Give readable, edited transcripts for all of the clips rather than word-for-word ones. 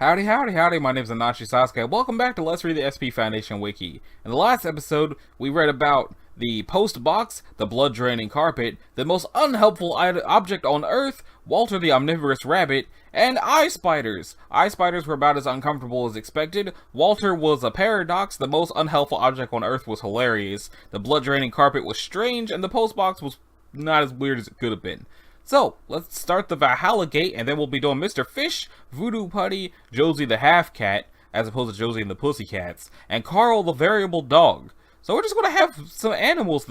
Howdy, howdy, howdy, my name's Anachi Sasuke. Welcome back to Let's Read the SP Foundation Wiki. In the last episode, we read about the post box, the blood-draining carpet, the most unhelpful object on Earth, Walter the Omnivorous Rabbit, and eye spiders. Eye spiders were about as uncomfortable as expected. Walter was a paradox, the most unhelpful object on Earth was hilarious, the blood-draining carpet was strange, and the post box was not as weird as it could have been. So, let's start the Valhalla Gate, and then we'll be doing Mr. Fish, Voodoo Putty, Josie the Half-Cat, as opposed to Josie and the Pussycats, and Karl the Variable Dog. So we're just gonna have some animals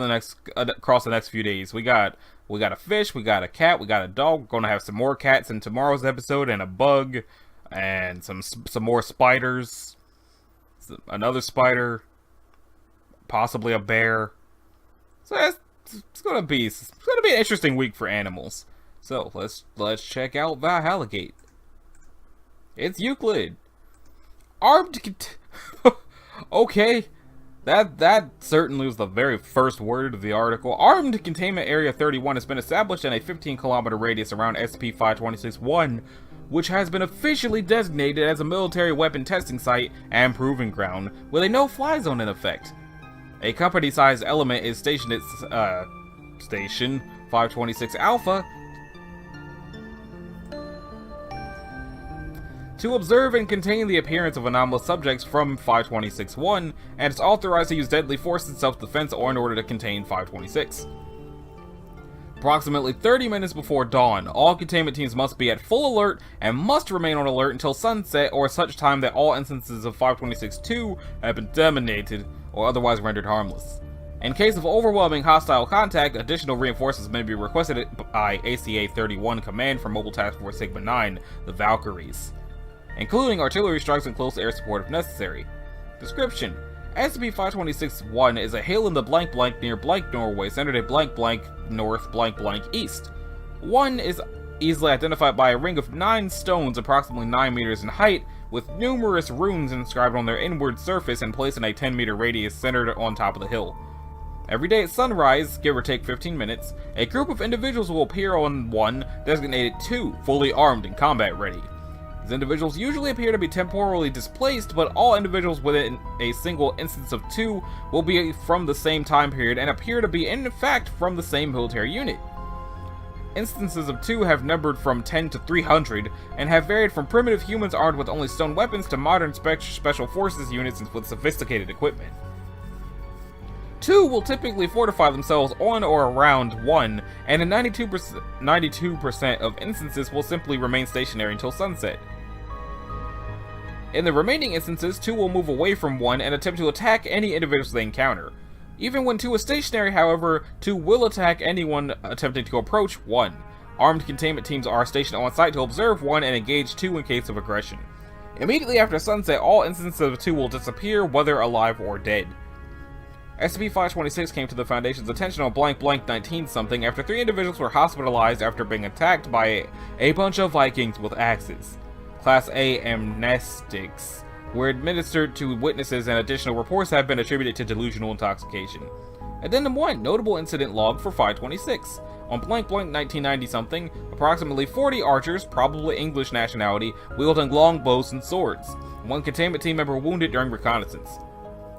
across the next few days. We got a fish, we got a cat, we got a dog. We're gonna have some more cats in tomorrow's episode, and a bug, and some more spiders, another spider, possibly a bear. So it's gonna be an interesting week for animals. So let's check out Valhalla Gate. It's Euclid. Armed. Okay. That certainly was the very first word of the article. Armed Containment Area 31 has been established in a 15-kilometer radius around SCP-526-1, which has been officially designated as a military weapon testing site and proving ground, with a no-fly zone in effect. A company-sized element is stationed at Station 526 Alpha to observe and contain the appearance of anomalous subjects from 526-1, and it's authorized to use deadly force in self-defense or in order to contain 526. Approximately 30 minutes before dawn, all containment teams must be at full alert and must remain on alert until sunset or such time that all instances of 526-2 have been eliminated or otherwise rendered harmless. In case of overwhelming hostile contact, additional reinforcements may be requested by ACA-31 Command from Mobile Task Force Sigma-9, the Valkyries, including artillery strikes and close air support if necessary. Description: SCP-526-1 is a hill in the blank blank near blank Norway, centered at blank blank north blank blank east. 1 is easily identified by a ring of 9 stones approximately 9 meters in height, with numerous runes inscribed on their inward surface and placed in a 10-meter radius centered on top of the hill. Every day at sunrise, give or take 15 minutes, a group of individuals will appear on 1, designated 2, fully armed and combat ready. These individuals usually appear to be temporally displaced, but all individuals within a single instance of 2 will be from the same time period and appear to be in fact from the same military unit. Instances of 2 have numbered from 10 to 300, and have varied from primitive humans armed with only stone weapons to modern special forces units with sophisticated equipment. 2 will typically fortify themselves on or around 1, and in 92% of instances will simply remain stationary until sunset. In the remaining instances, 2 will move away from 1 and attempt to attack any individuals they encounter. Even when 2 is stationary, however, 2 will attack anyone attempting to approach 1. Armed containment teams are stationed on site to observe 1 and engage 2 in case of aggression. Immediately after sunset, all instances of 2 will disappear, whether alive or dead. SCP-526 came to the Foundation's attention on blank blank 19-something after 3 individuals were hospitalized after being attacked by a bunch of Vikings with axes. Class A amnestics were administered to witnesses, and additional reports have been attributed to delusional intoxication. Addendum 1, notable incident log for 526. On blank blank 1990-something, approximately 40 archers, probably English nationality, wielding longbows and swords. 1 containment team member wounded during reconnaissance.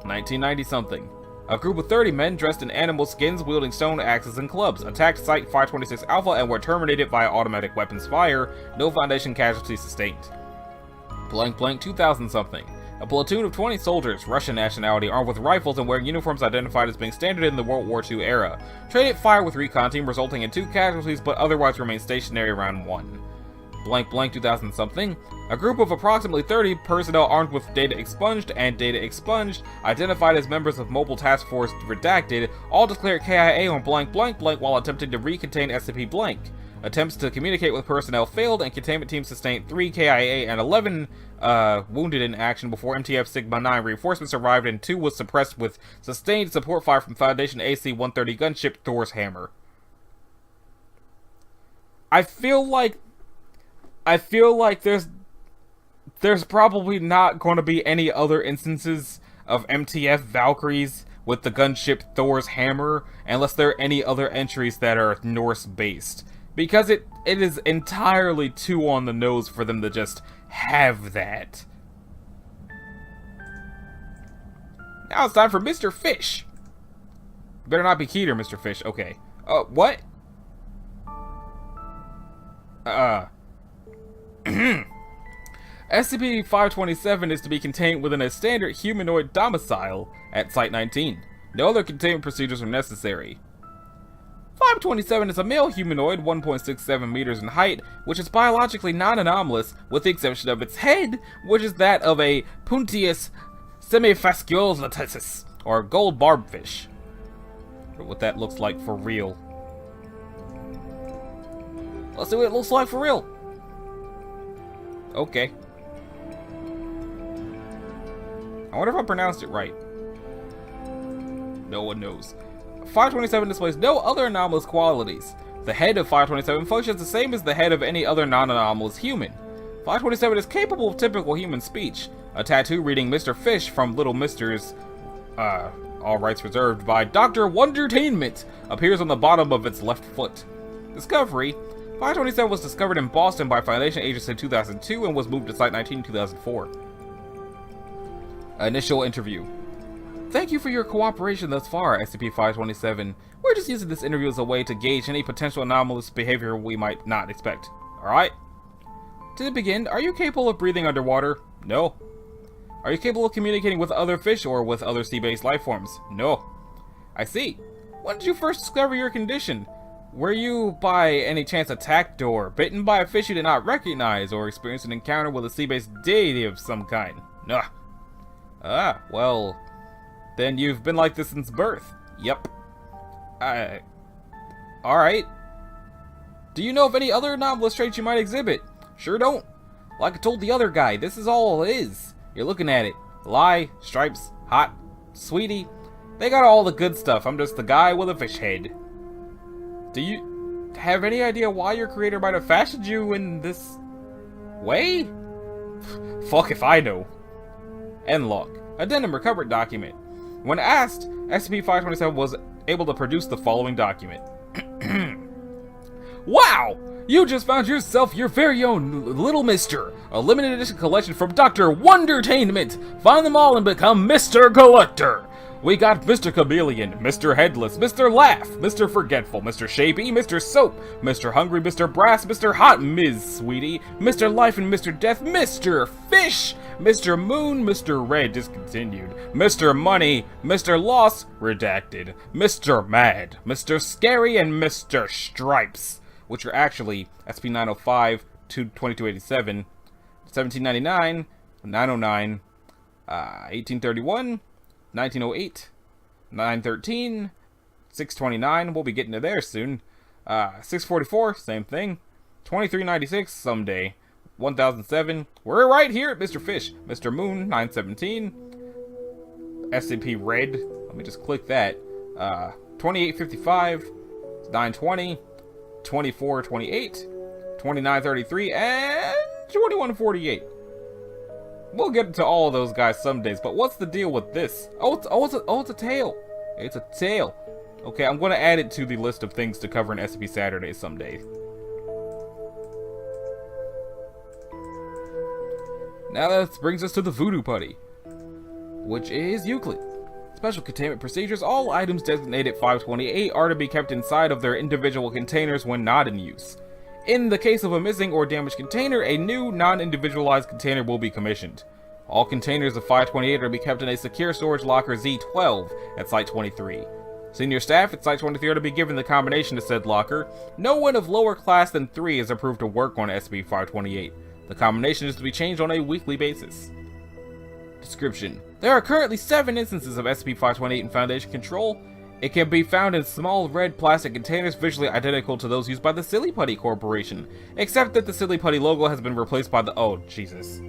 1990-something. A group of 30 men dressed in animal skins wielding stone axes and clubs attacked Site 526 Alpha and were terminated via automatic weapons fire. No Foundation casualties sustained. Blank blank 2000-something. A platoon of 20 soldiers, Russian nationality, armed with rifles and wearing uniforms identified as being standard in the World War II era, traded fire with recon team, resulting in 2 casualties but otherwise remained stationary around 1. Blank blank 2000-something. A group of approximately 30 personnel armed with data expunged and data expunged, identified as members of Mobile Task Force Redacted, all declared KIA on blank blank blank while attempting to recontain SCP blank. Attempts to communicate with personnel failed, and containment teams sustained 3 KIA and 11 wounded in action before MTF Sigma-9 reinforcements arrived, and 2 was suppressed with sustained support fire from Foundation AC-130 gunship Thor's Hammer. I feel like there's probably not going to be any other instances of MTF Valkyries with the gunship Thor's Hammer, unless there are any other entries that are Norse-based. Because it is entirely too on the nose for them to just have that. Now it's time for Mr. Fish. Better not be Keter, Mr. Fish. Okay. What? SCP-527 is to be contained within a standard humanoid domicile at Site-19. No other containment procedures are necessary. 527 is a male humanoid, 1.67 meters in height, which is biologically non-anomalous, with the exception of its head, which is that of a Puntius semifasciolatus, or gold barbfish. What that looks like for real. Let's see what it looks like for real. Okay. I wonder if I pronounced it right. No one knows. 527 displays no other anomalous qualities. The head of 527 functions the same as the head of any other non-anomalous human. 527 is capable of typical human speech. A tattoo reading Mr. Fish from Little Mister's, all rights reserved, by Dr. Wondertainment appears on the bottom of its left foot. Discovery: 527 was discovered in Boston by Foundation agents in 2002 and was moved to Site-19 in 2004. Initial interview. Thank you for your cooperation thus far, SCP-527. We're just using this interview as a way to gauge any potential anomalous behavior we might not expect. Alright? To begin, are you capable of breathing underwater? No. Are you capable of communicating with other fish or with other sea-based life forms? No. I see. When did you first discover your condition? Were you, by any chance, attacked or bitten by a fish you did not recognize, or experienced an encounter with a sea-based deity of some kind? Nah. Ah, well, then you've been like this since birth. Yep. Alright. Do you know of any other anomalous traits you might exhibit? Sure don't. Like I told the other guy, this is all it is. You're looking at it. Lie, stripes, hot, sweetie. They got all the good stuff. I'm just the guy with a fish head. Do you have any idea why your creator might have fashioned you in this way? Fuck if I know. End log. Addendum recovered document. When asked, SCP-527 was able to produce the following document. Wow! You just found yourself your very own Little Mister, a limited edition collection from Dr. Wondertainment. Find them all and become Mr. Collector. We got Mr. Chameleon, Mr. Headless, Mr. Laugh, Mr. Forgetful, Mr. Shapey, Mr. Soap, Mr. Hungry, Mr. Brass, Mr. Hot, Ms. Sweetie, Mr. Life and Mr. Death, Mr. Fish, Mr. Moon, Mr. Red, discontinued, Mr. Money, Mr. Loss, redacted, Mr. Mad, Mr. Scary, and Mr. Stripes, which are actually SP-905 to 2287, 1799, 909, 1831, 1908, 913, 629, we'll be getting to there soon, 644, same thing, 2396, someday, 1007, we're right here at Mr. Fish, Mr. Moon, 917, SCP Red, let me just click that, 2855, 920, 2428, 2933, and 2148. We'll get to all of those guys some days, but what's the deal with this? It's a tail. It's a tail. Okay, I'm going to add it to the list of things to cover in SCP Saturday someday. Now that brings us to the Voodoo Putty, which is Euclid. Special containment procedures. All items designated 528 are to be kept inside of their individual containers when not in use. In the case of a missing or damaged container, a new, non-individualized container will be commissioned. All containers of 528 are to be kept in a secure storage locker Z12 at Site-23. Senior staff at Site-23 are to be given the combination to said locker. No one of lower class than 3 is approved to work on SCP-528. The combination is to be changed on a weekly basis. Description: there are currently 7 instances of SCP-528 in Foundation control. It can be found in small red plastic containers visually identical to those used by the Silly Putty Corporation, except that the Silly Putty logo has been replaced by the— oh, Jesus.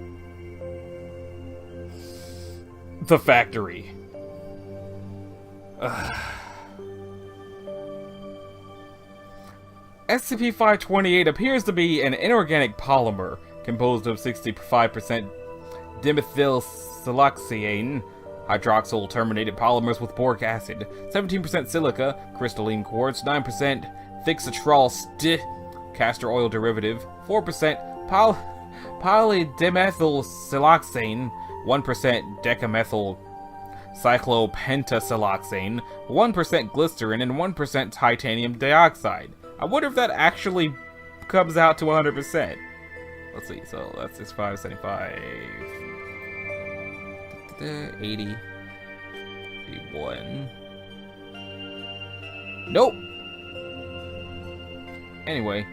The factory. SCP-528 appears to be an inorganic polymer composed of 65% dimethylsiloxane hydroxyl terminated polymers with boric acid, 17% silica, crystalline quartz, 9% thick citral castor oil derivative, 4% polydimethylsiloxane, 1% decamethyl cyclopentasiloxane, 1% glycerin, and 1% titanium dioxide. I wonder if that actually comes out to 100%. Let's see, so that's 65, 75, 80, 81. Nope! Anyway.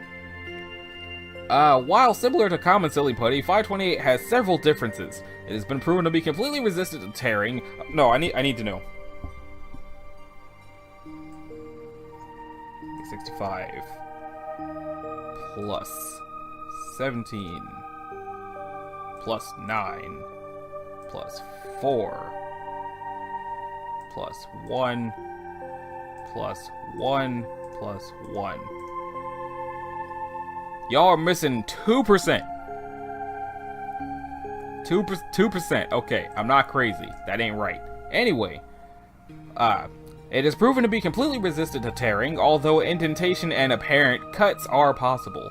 While similar to common silly putty, 528 has several differences. It has been proven to be completely resistant to tearing. No, I need to know. 65 plus 17 plus 9 plus 4 plus 1 plus 1 plus 1. Y'all are missing 2%. 2%. Okay, I'm not crazy. That ain't right. Anyway, it is proven to be completely resistant to tearing, although indentation and apparent cuts are possible.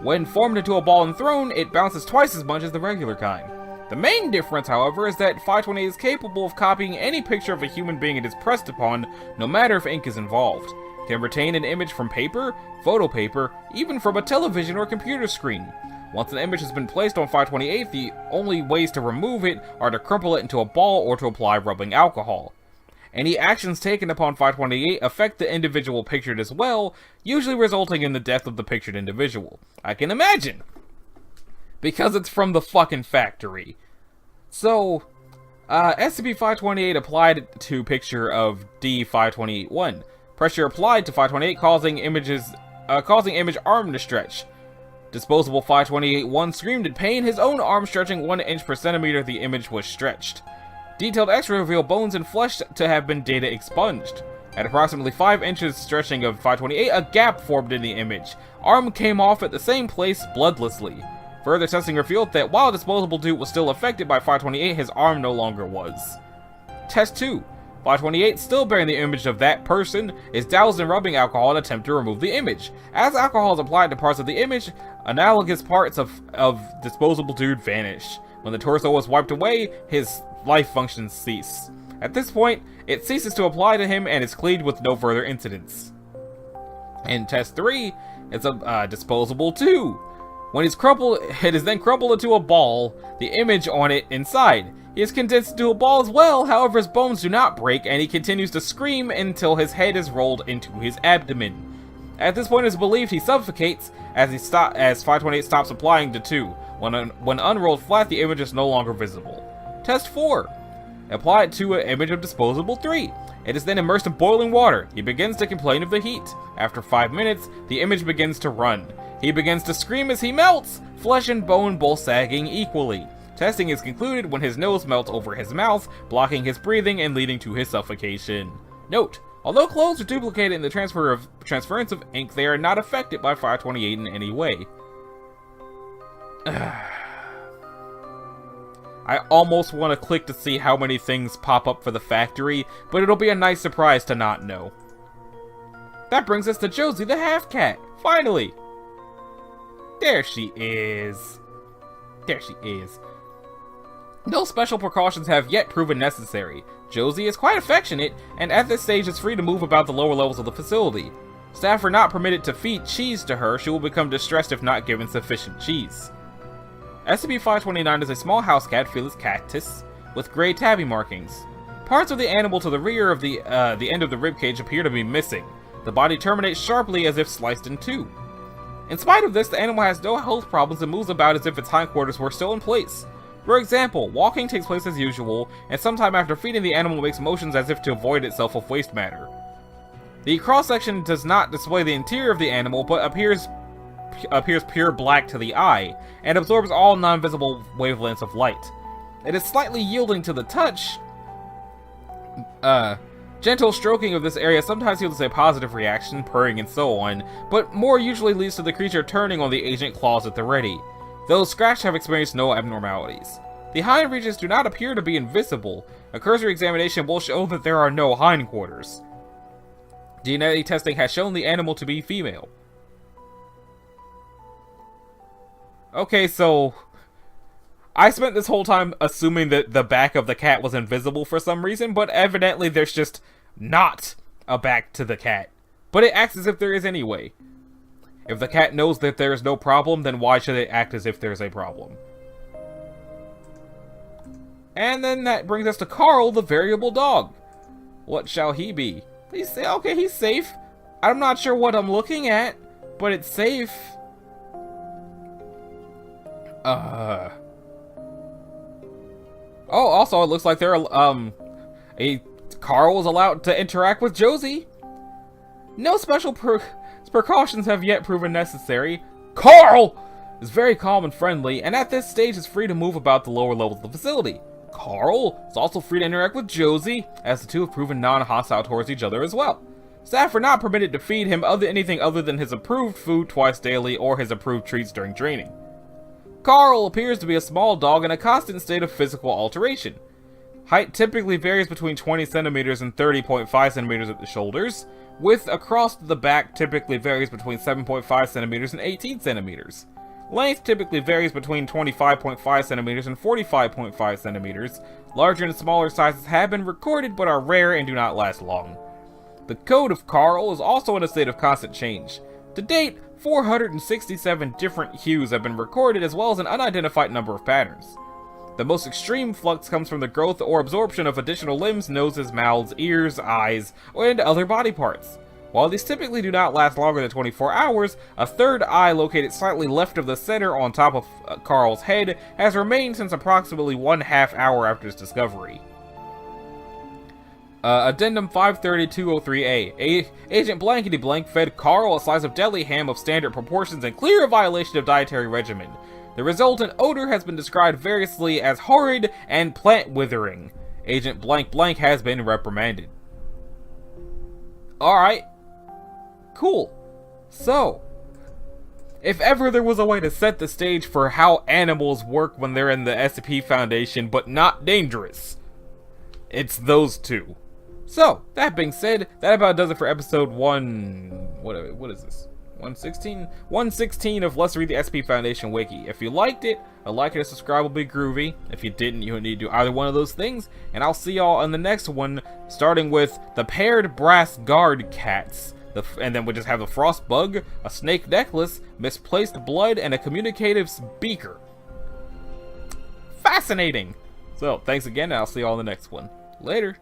When formed into a ball and thrown, it bounces twice as much as the regular kind. The main difference, however, is that 528 is capable of copying any picture of a human being it is pressed upon, no matter if ink is involved. It can retain an image from paper, photo paper, even from a television or computer screen. Once an image has been placed on 528, the only ways to remove it are to crumple it into a ball or to apply rubbing alcohol. Any actions taken upon 528 affect the individual pictured as well, usually resulting in the death of the pictured individual. I can imagine! Because it's from the fucking factory. So, SCP-528 applied to picture of D-5281. Pressure applied to 528 causing image arm to stretch. Disposable 528-1 screamed in pain, his own arm stretching 1 inch per centimeter the image was stretched. Detailed x-ray revealed bones and flesh to have been data expunged. At approximately 5 inches stretching of 528, a gap formed in the image. Arm came off at the same place bloodlessly. Further testing revealed that while disposable dude was still affected by 528, his arm no longer was. Test 2. 528, still bearing the image of that person, is doused in rubbing alcohol in an attempt to remove the image. As alcohol is applied to parts of the image, analogous parts of disposable dude vanish. When the torso was wiped away, his life functions cease. At this point, it ceases to apply to him and is cleaned with no further incidents. In test 3, it's a disposable 2. When it's crumpled, it is then crumpled into a ball, the image on it inside. He is condensed into a ball as well, however his bones do not break, and he continues to scream until his head is rolled into his abdomen. At this point it is believed he suffocates as 528 stops applying to 2. When unrolled flat, the image is no longer visible. Test 4. Apply it to an image of disposable 3. It is then immersed in boiling water. He begins to complain of the heat. After 5 minutes, the image begins to run. He begins to scream as he melts, flesh and bone both sagging equally. Testing is concluded when his nose melts over his mouth, blocking his breathing and leading to his suffocation. Note: although clothes are duplicated in the transference of ink, they are not affected by 528 in any way. I almost want to click to see how many things pop up for the factory, but it'll be a nice surprise to not know. That brings us to Josie the half-cat, finally! There she is. There she is. No special precautions have yet proven necessary. Josie is quite affectionate, and at this stage is free to move about the lower levels of the facility. Staff are not permitted to feed cheese to her. She will become distressed if not given sufficient cheese. SCP-529 is a small house cat, Felis cactus, with gray tabby markings. Parts of the animal to the rear of the end of the ribcage appear to be missing. The body terminates sharply as if sliced in two. In spite of this, the animal has no health problems and moves about as if its hindquarters were still in place. For example, walking takes place as usual, and sometime after feeding, the animal makes motions as if to avoid itself of waste matter. The cross-section does not display the interior of the animal, but appears pure black to the eye, and absorbs all non-visible wavelengths of light. It is slightly yielding to the touch. Gentle stroking of this area sometimes yields a positive reaction, purring and so on, but more usually leads to the creature turning on the agent claws at the ready. Those scratched have experienced no abnormalities. The hind regions do not appear to be invisible. A cursory examination will show that there are no hindquarters. DNA testing has shown the animal to be female. Okay, so I spent this whole time assuming that the back of the cat was invisible for some reason, but evidently there's just not a back to the cat. But it acts as if there is anyway. If the cat knows that there is no problem, then why should it act as if there's a problem? And then that brings us to Karl, the variable dog. What shall he be? Okay, he's safe. I'm not sure what I'm looking at, but it's safe. Oh, also, it looks like Karl was allowed to interact with Josie. No special precautions have yet proven necessary. Karl is very calm and friendly, and at this stage is free to move about the lower levels of the facility. Karl is also free to interact with Josie, as the two have proven non-hostile towards each other as well. Staff are not permitted to feed him anything other than his approved food twice daily or his approved treats during training. Karl appears to be a small dog in a constant state of physical alteration. Height typically varies between 20 centimeters and 30.5 centimeters at the shoulders. Width across the back typically varies between 7.5 centimeters and 18 centimeters. Length typically varies between 25.5 centimeters and 45.5 centimeters. Larger and smaller sizes have been recorded but are rare and do not last long. The code of Karl is also in a state of constant change. To date, 467 different hues have been recorded, as well as an unidentified number of patterns. The most extreme flux comes from the growth or absorption of additional limbs, noses, mouths, ears, eyes, and other body parts. While these typically do not last longer than 24 hours, a third eye located slightly left of the center on top of Karl's head has remained since approximately 1/2 hour after its discovery. Addendum 53203A. Agent Blankety Blank fed Karl a slice of deli ham of standard proportions in clear violation of dietary regimen. The resultant odor has been described variously as horrid and plant withering. Agent Blank Blank has been reprimanded. Alright. Cool. So, if ever there was a way to set the stage for how animals work when they're in the SCP Foundation but not dangerous, it's those two. So, that being said, that about does it for episode what is this? 116? 116 of Let's Read the SCP Foundation Wiki. If you liked it, a like and a subscribe will be groovy. If you didn't, you would need to do either one of those things. And I'll see y'all in the next one, starting with the paired brass guard cats. And then we'll just have a frost bug, a snake necklace, misplaced blood, and a communicative beaker. Fascinating! So, thanks again, and I'll see y'all in the next one. Later!